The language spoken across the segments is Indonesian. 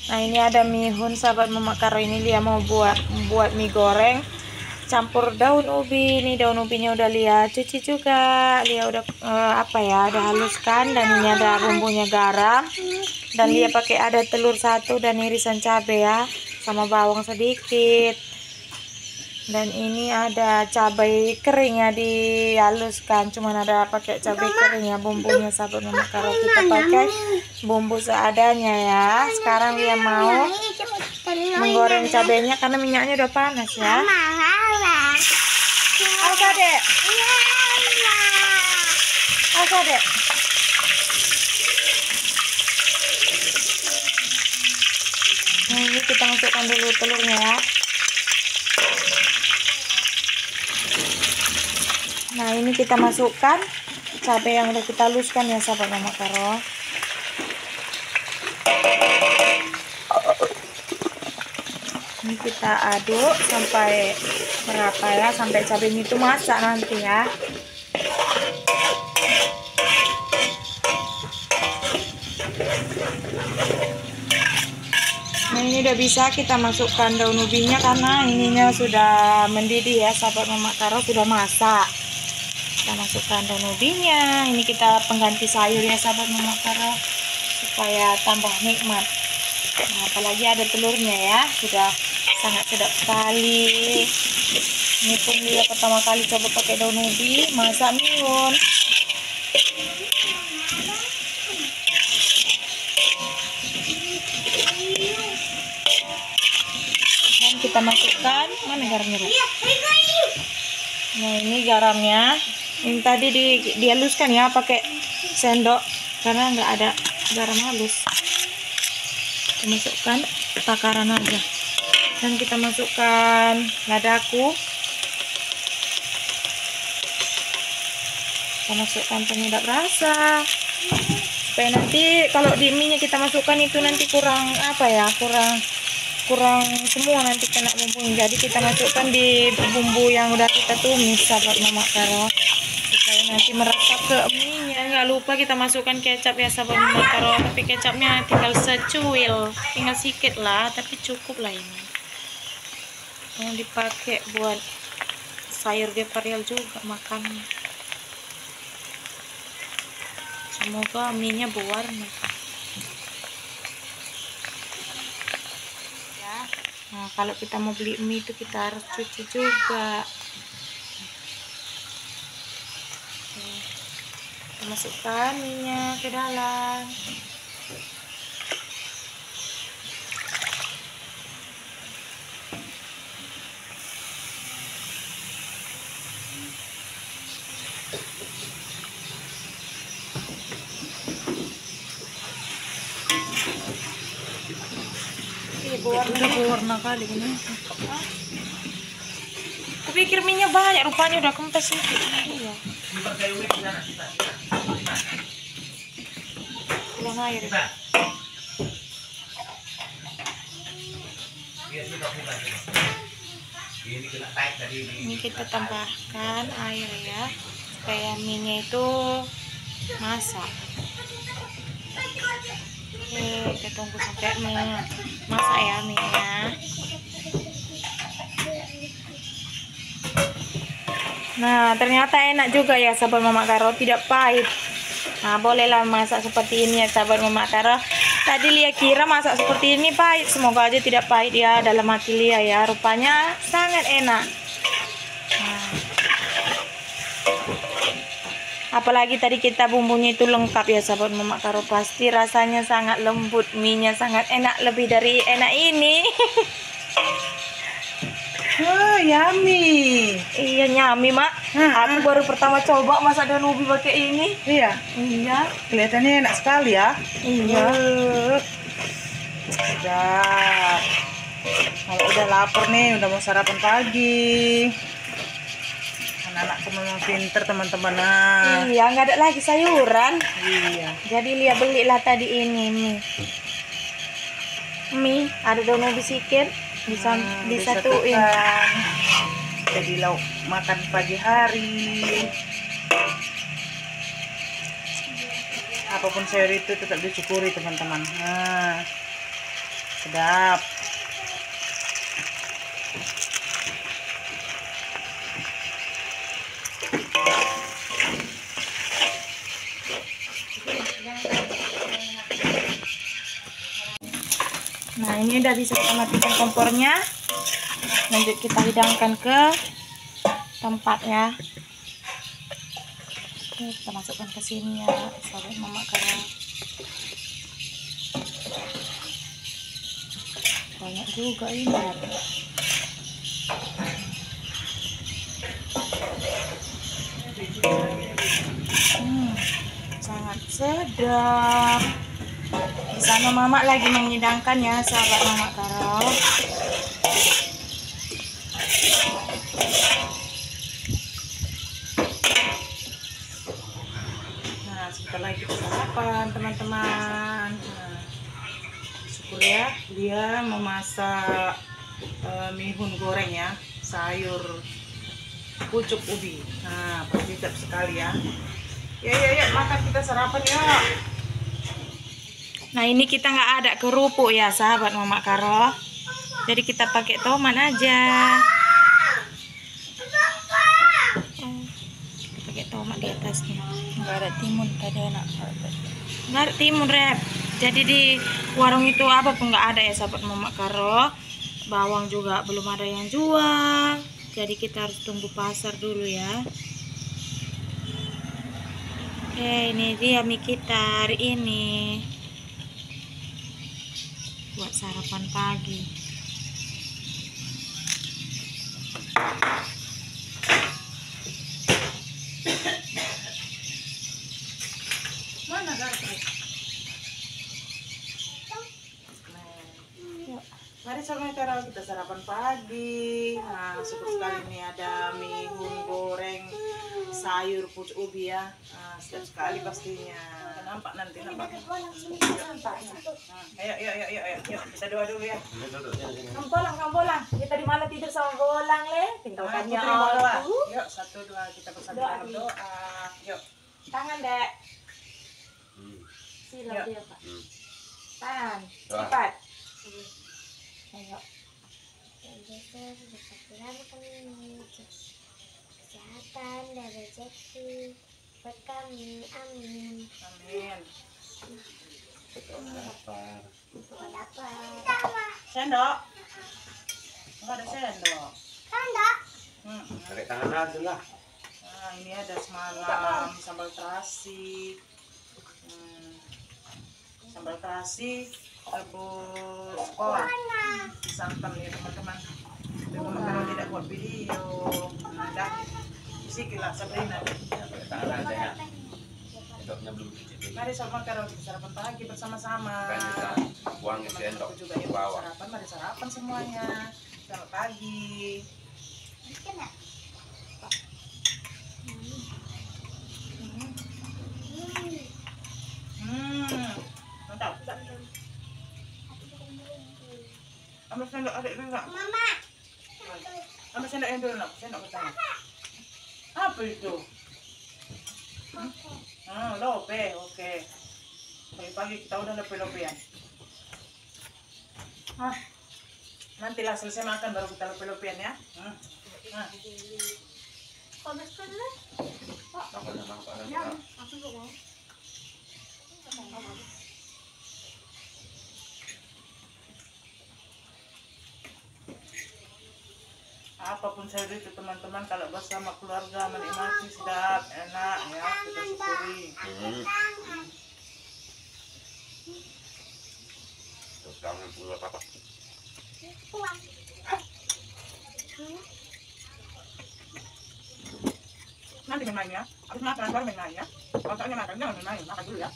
Nah ini ada mihun sahabat Mama Karo, ini Lia mau buat mie goreng campur daun ubi. Ini daun ubinya udah Lia cuci juga, Lia udah udah haluskan, dan ini ada bumbunya garam, dan Lia pakai ada telur 1 dan irisan cabai ya, sama bawang sedikit. Dan ini ada cabai kering ya, dihaluskan, cuman ada pakai cabai kering ya bumbunya sahabat Mama Karo. Kita pakai bumbu seadanya ya. Sekarang Lia mau menggoreng cabainya karena minyaknya udah panas ya. Apa dek? Apa dek? Nah ini kita masukkan dulu telurnya ya. Nah ini kita masukkan cabai yang udah kita haluskan ya sahabat Mama Karo. Ini kita aduk sampai merata ya, sampai cabainya itu masak nanti ya. Nah ini udah bisa kita masukkan daun ubinya karena ininya sudah mendidih ya sahabat Mama Karo, sudah masak. Kita masukkan daun ubinya. Ini kita pengganti sayur ya sahabat Mama Karo supaya tambah nikmat. Nah, apalagi ada telurnya ya, sudah sangat sedap sekali. Ini pun dia pertama kali coba pakai daun ubi masak mihun. Dan kita masukkan, mana garamnya? Nah ini garamnya, ini tadi dihaluskan ya pakai sendok karena nggak ada garam halus. Kita masukkan takaran aja, dan kita masukkan ladaku, kita masukkan penyedap rasa supaya nanti kalau di mie nya kita masukkan itu nanti kurang kurang semua nanti kena bumbunya. Jadi kita masukkan di bumbu yang udah kita tumis sahabat Mama Karo supaya nanti meresap ke mie nya. Nggak lupa kita masukkan kecap ya sahabat Mama Karo, tapi kecapnya tinggal secuil, tinggal sedikit lah, tapi cukup lah ini. Yang dipakai buat sayur geparial juga makannya. Semoga mie nya berwarna. Nah, kalau kita mau beli mie itu kita harus cuci juga. Kita masukkan mie-nya ke dalam. Udah berwarna kali ini. Kupikir minyak banyak, rupanya udah kempes nih. Iya. Pulang air. Ini kita tambahkan air ya, supaya minyak itu masak. Oke, kita tunggu sampai masak ya minyak. Nah ternyata enak juga ya sahabat Mama Karo, tidak pahit. Nah bolehlah masak seperti ini ya sahabat Mama Karo. Tadi Lia kira masak seperti ini pahit, semoga aja tidak pahit ya dalam hati Lia ya, rupanya sangat enak. Nah, apalagi tadi kita bumbunya itu lengkap ya sahabat Mama Karo, pasti rasanya sangat lembut, mie-nya sangat enak, lebih dari enak ini. Oh, yummy. Iya nyami mak. Aku baru pertama coba masak daun ubi pakai ini. Iya. Iya. Kelihatannya enak sekali ya. Iya. Sedap. Kalau udah lapar nih, udah mau sarapan pagi. Anak-anakku memang pinter teman-teman. Iya, nggak ada lagi sayuran. Iya. Jadi Lia belilah tadi ini mie, ada daun ubi sedikit, disatuin. Jadi lauk makan pagi hari. Apapun sayur itu tetap disyukuri teman-teman. Nah, sedap. Nah, ini udah bisa kita matikan kompornya. Lanjut kita hidangkan ke tempatnya. Oke, kita masukkan ke sini ya, sahabat Mama Kara. Banyak juga ini. Sangat sedap. Di sana Mama lagi menyidangkan ya, sahabat Mama Kara. Nah, sebentar lagi kita sarapan teman-teman. Nah, syukur ya, dia memasak mihun goreng ya, sayur pucuk ubi. Nah, sedap sekali ya. Ya, makan kita sarapan ya. Nah, ini kita nggak ada kerupuk ya, sahabat Mama Karo. Jadi kita pakai tomat aja. Kita pakai tomat di atasnya. Nggak ada timun tadi enak. Nggak ada timun, Rep. Jadi di warung itu apa pun nggak ada ya, sahabat Mama Karo. Bawang juga belum ada yang jual. Jadi kita harus tunggu pasar dulu ya. Oke, ini dia mie kita hari ini. Buat sarapan pagi. Mana garpu? Mari sama kita sarapan pagi. Nah, syukur sekali ini ada mihun goreng sayur pucuk ubi ya. Nah, sedap sekali pastinya. Nampak nanti nampak. Ayo, kita doa dulu ya. Kamu bolang. Kita di mana tidur sama bolang le? Tinggalkannya aku. Yuk, 1, 2 kita bersama dalam doa. Yuk. Tangan, Dek. Sila dia, Pak. Tangan. Cepat. Ayo. Kesehatan dan rezeki buat kami, amin. Amin. Lapar. Sendok. Enggak ada sendok. Sendok. Pakai tangan aja lah. Nah, ini ada semalam sambal terasi. Sambal terasi rebus kol. Disantap ya teman-teman. Teman-teman kalau tidak buat video. Nah, dah. Sikit lah Sabrina. Pakai tangan aja ya. Sendoknya belum cuci. Mari sama Karo kita sarapan pagi bersama-sama. Kan kita buang ke sendok Teman-temanku juga ke yang mau bawah. sarapan, mari sarapan semuanya. Selamat pagi. Mantap. Ambil sendok adik dulu nak. Mama. Ambil sendok yang dulu nak. Sendok ke tangan. Apa itu? Lope, oke. Pagi-pagi kita udah lope-lopean. Nantilah selesai makan baru kita lope-lopean ya. Panas kan lah? Tangannya nampak ada. Ya, aku juga mau. Apapun saya itu teman-teman, kalau bersama keluarga menikmati sedap, enak ya, kita syukuri. Terus tangan pula apa? Nanti main-main ya, habis makan baru main-main ya. Kalau soalnya makan jangan main-main, makan dulu ya.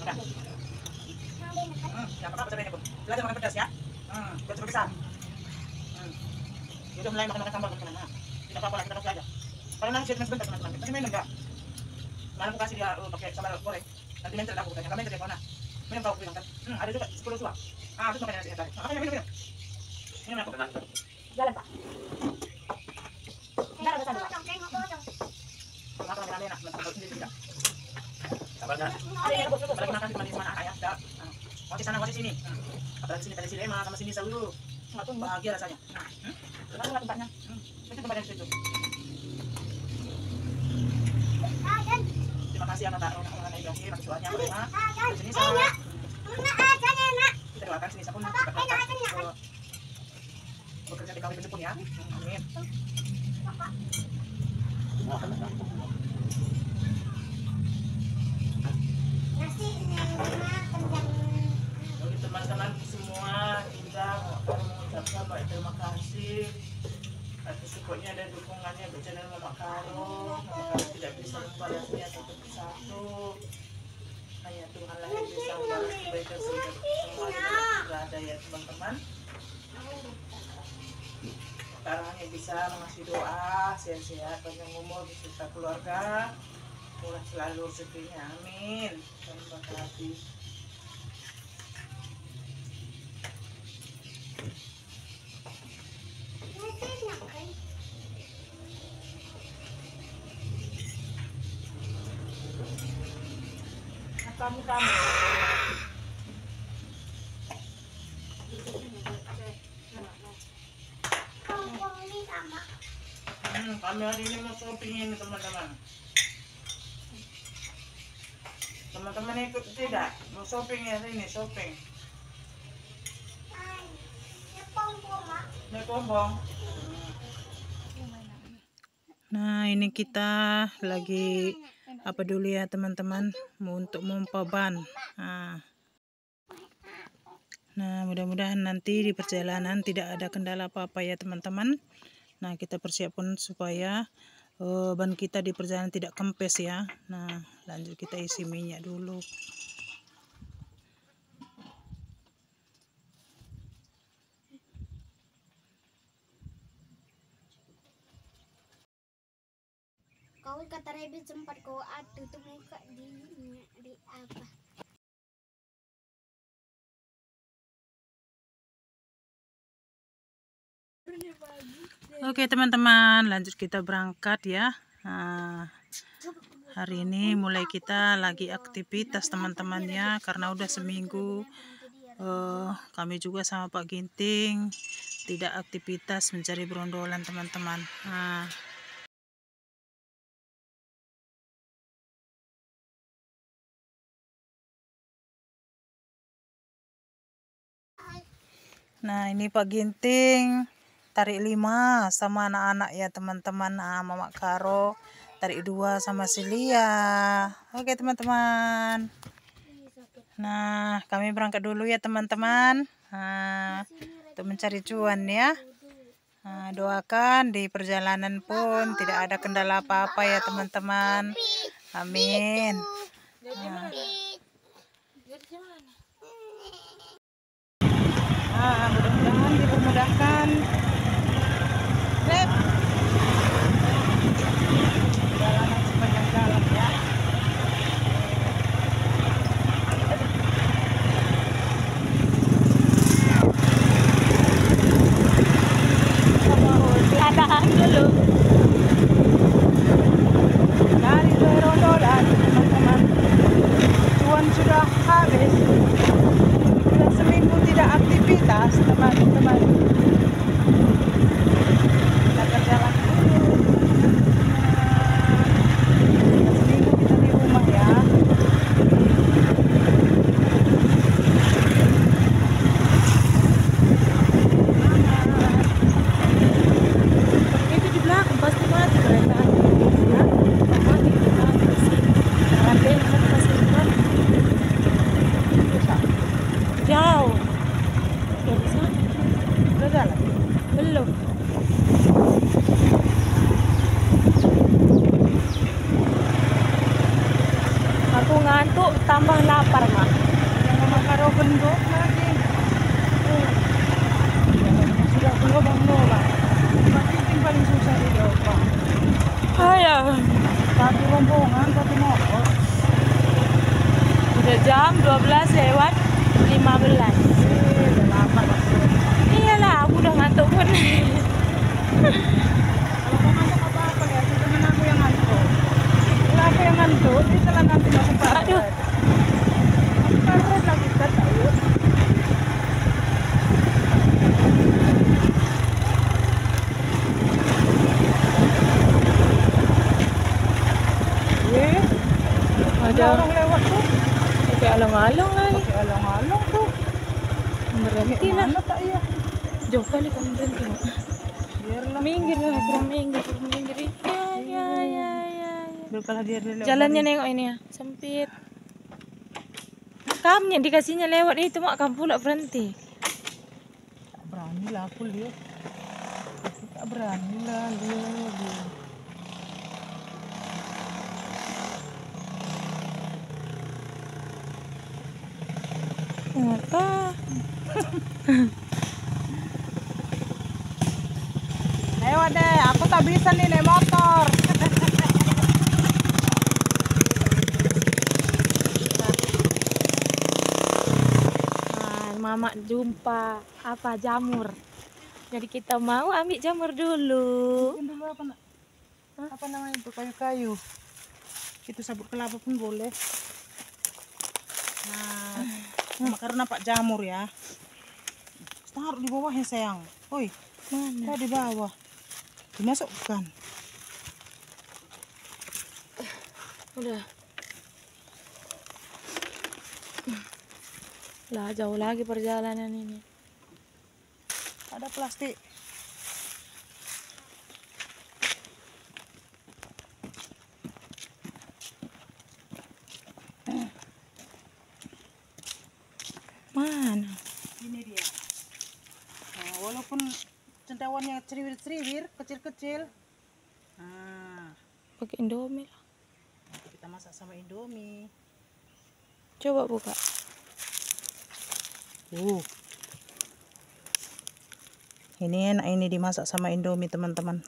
Udah. Jangan apa-apa cabainya pun. Belajar makan pedas ya. Buat coba besar. Udah mulai makan sambal teman-teman. Tidak apa-apa lah, kita kasih aja. Kalau nanti saya sebentar teman-teman, tapi main enggak. Malam aku kasih dia pakai sambal goreng. Nanti mencer aku tanya, mencer dia mana? Minum kau bilang kan? Ada juga 10 suap. Terus makanya nasi tadi. Makanya minum. Minum aku. Jalan, Pak. Enggak ada sandok. Makan rame-rame enak, sambal sendiri tidak. Apalagi apalagi makan cuma di mana ayah dah. Mau di sana mau di sini. Apalagi sini tadi sini sama sini selalu. Nggak tuh bahagia rasanya. Lalu nggak tempatnya. Itu tempatnya di situ. Terima kasih anak orang Ibrahim atas doanya Pak. Di sini saya. Kita doakan sini pun bekerja di kami pun ya. Amin. Bagi teman-teman semua, kita mengucapkan banyak terima kasih atas supportnya dan dukungannya untuk channel Mama Karo. Mama Karo tidak bisa membalasnya satu persatu. Hanya Tuhan lah yang bisa membalas kebaikan semua yang berada ya teman-teman. Sekarang hanya bisa mengasih doa sehat-sehat, panjang umur beserta keluarga, murah selalu rezekinya, amin. Terima kasih. Kamu kami hari ini mau shopping ini teman-teman. Teman-teman ikut tidak? Mau shopping ya ini shopping. Naik pompong. Nah ini kita lagi apa dulu ya teman-teman, untuk memompa ban. Nah mudah-mudahan nanti di perjalanan tidak ada kendala apa-apa ya teman-teman. Nah kita persiapkan supaya ban kita di perjalanan tidak kempes ya. Nah lanjut kita isi minyak dulu. Kau kata Rebi sempat kau adu tuh muka di apa? Oke teman-teman, lanjut kita berangkat ya. Nah, hari ini mulai kita lagi aktivitas teman-temannya, karena udah seminggu kami juga sama Pak Ginting tidak aktivitas mencari berondolan teman-teman. Nah ini Pak Ginting tarik 5 sama anak-anak ya teman-teman. Mama Karo tarik 2 sama Silia. Oke teman-teman. Nah kami berangkat dulu ya teman-teman, untuk mencari cuan ya. Doakan di perjalanan pun tidak ada kendala apa-apa ya teman-teman. Amin. Mudah-mudahan dipermudahkan. Jalanan sepanjang jalan ya. Tahan dulu. Dari berondolan teman-teman, cuan sudah habis. Sudah seminggu tidak aktivitas teman-teman. Kita berjalan dulu. Seminggu kita di rumah ya. Itu di belakang pasti mati kereta. Ya, mati kereta. Nanti pasti mati. Jauh. Ya bisa. Udah jalan? Belum. Aku ngantuk tambah lapar, Mak. Yang Mama Karo bendok lagi. Sudah berlubang-lubang. Makin paling susah di Eropa. Ayo. Satu rombongan, satu motor. Udah jam 12 lewat 15. Udah lapar maksudnya. Iyalah, aku udah ngantuk pun. Kalau mau ngantuk apa-apa ya, itu temen aku yang ngantuk. Kenapa yang ngantuk, dia telah nanti masuk paret. Aduh. Paret lagi kita tahu. Ada orang lewat tuh. Pakai along-along lagi. Pakai along-along tuh. Berhenti lah. Mana tak iya? Jauh kali kamu berhenti. Biarlah. Minggir lah, kurang minggir. Ya. Biarlah dia lewat. Jalannya nengok ini ya, sempit. Kamnya dikasihnya lewat itu mak kamu pula berhenti. Tak berani lah aku lihat. Tak berani lah lihat. Apa? Lewat deh, aku tak bisa nih naik motor. Mama jumpa apa jamur. Jadi kita mau ambil jamur dulu. Bikin dulu apa nak? Apa namanya itu kayu-kayu? Itu sabut kelapa pun boleh. Nah, karena pak jamur ya. Taruh di bawahnya sayang. Oi, Mana? di bawah. Dimasukkan. Udah. Lah jauh lagi perjalanan ini. Ada plastik. Mana? Ini dia. Nah, walaupun cendawannya ceriwir-ceriwir, kecil-kecil. Nah, Pakai Indomie lah. kita masak sama Indomie. Coba buka. Ini enak ini dimasak sama Indomie teman-teman.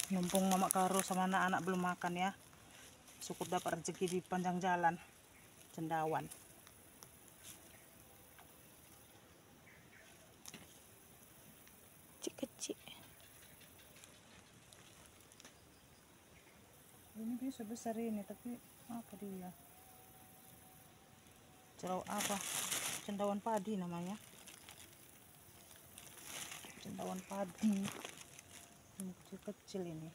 Mumpung Mama Karo sama anak-anak belum makan ya. Syukur dapat rezeki di panjang jalan. Cendawan. Kecil. Ini bisa besar ini tapi apa dia? Cerau apa? Cendawan padi namanya. Cendawan padi. Ini kecil-kecil ini.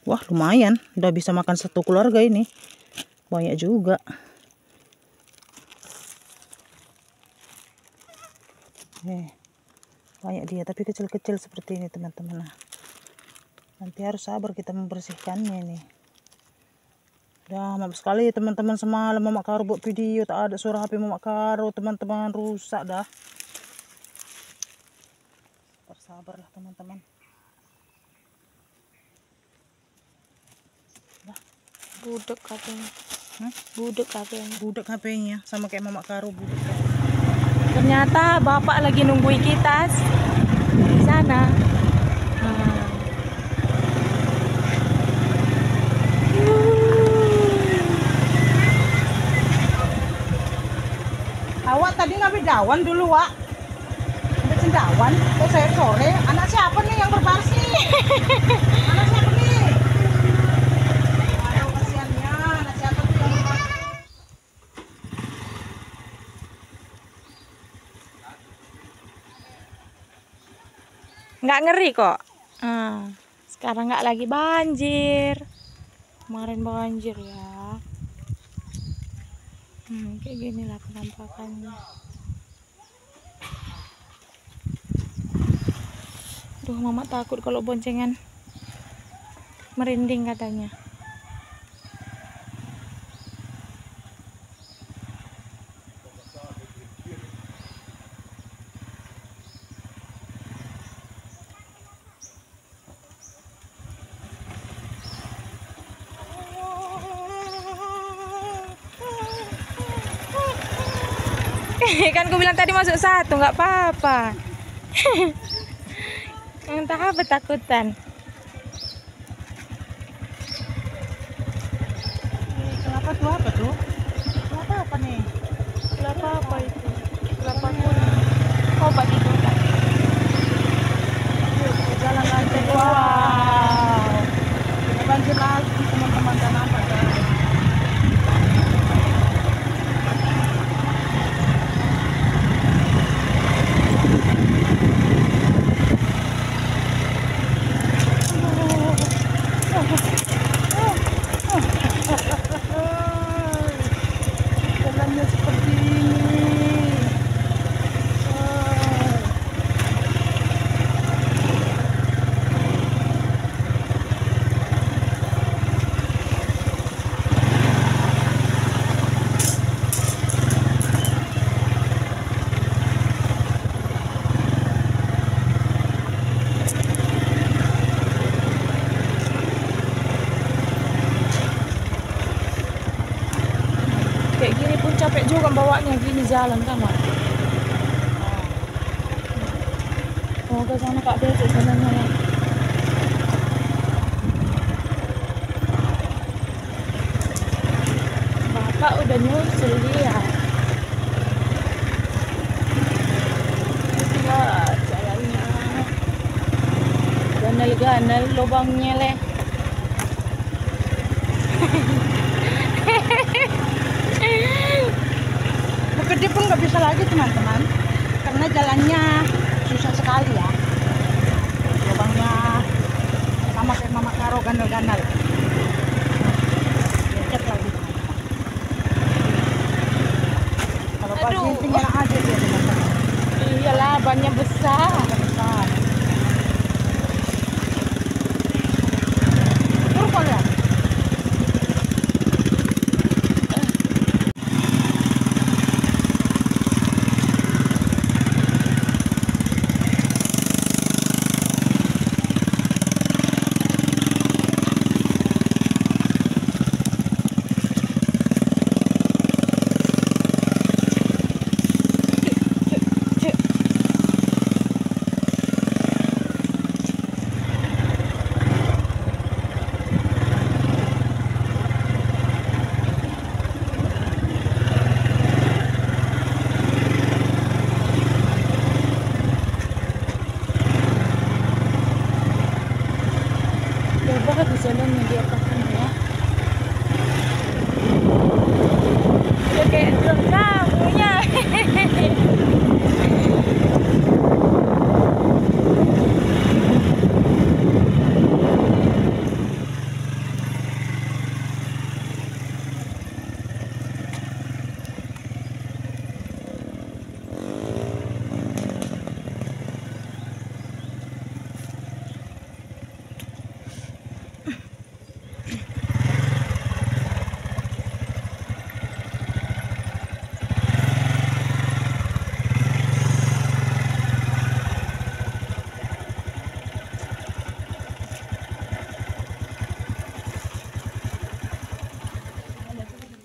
Wah lumayan, udah bisa makan satu keluarga ini. Banyak juga. Banyak dia tapi kecil-kecil seperti ini teman-teman. Nah, nanti harus sabar kita membersihkannya ini. Udah maaf sekali teman-teman, semalam Mama Karo buat video tak ada suara HP Mama Karo teman-teman, rusak dah. Bersabarlah teman-teman. Budek katanya. Budek katanya. Budek HP-nya sama kayak Mama Karo budek. Ternyata bapak lagi nungguin kita di sana. Awak tadi ngambil dawan dulu, Wak. Ada cendawan. Kok saya sore? Anak siapa nih yang berbaris nih? Anak siapa nih? Aduh, kasihannya. Anak siapa tuh yang berbaris? Nggak ngeri kok. Sekarang nggak lagi banjir. Kemarin banjir ya. Kayak gini lah penampakannya. Duh, Mama takut kalau boncengan. Merinding katanya. Kan ku bilang tadi masuk satu, nggak apa-apa. Entah apa takutan. Kelapa tuh apa tuh? Kelapa apa nih? Kelapa apa itu? Kelapa kuning. Oh, bagi doang. Jalan aja. Wow. Banjir lagi teman-teman dan apa kan? Jalannya seperti ini. Kayak gini pun capek juga bawanya gini jalan kan, Mak? Oh, ke sana Kak Becek jalannya ya. Bapak udah nyusul dia. Lihat jalannya. Ganal-ganal lubangnya leh. Bekerja pun nggak bisa lagi teman-teman, karena jalannya susah sekali ya. Lubangnya sama kayak Mama Karo, gandal-gandal. Lecet lagi teman-teman. Kalau Pak Aduh. Ginting enak aja dia teman-teman. Iyalah, bannya besar. Besar. Turun kalian. Bagus jalannya di atas sana ya. Udah kayak truk kamunya.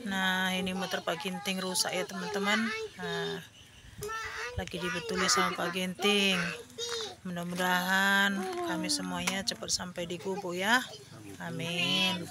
Nah, ini motor Pak Ginting rusak ya teman-teman. Nah, lagi dibetuli sama Pak Ginting. Mudah-mudahan kami semuanya cepat sampai di Gubuk ya. Amin.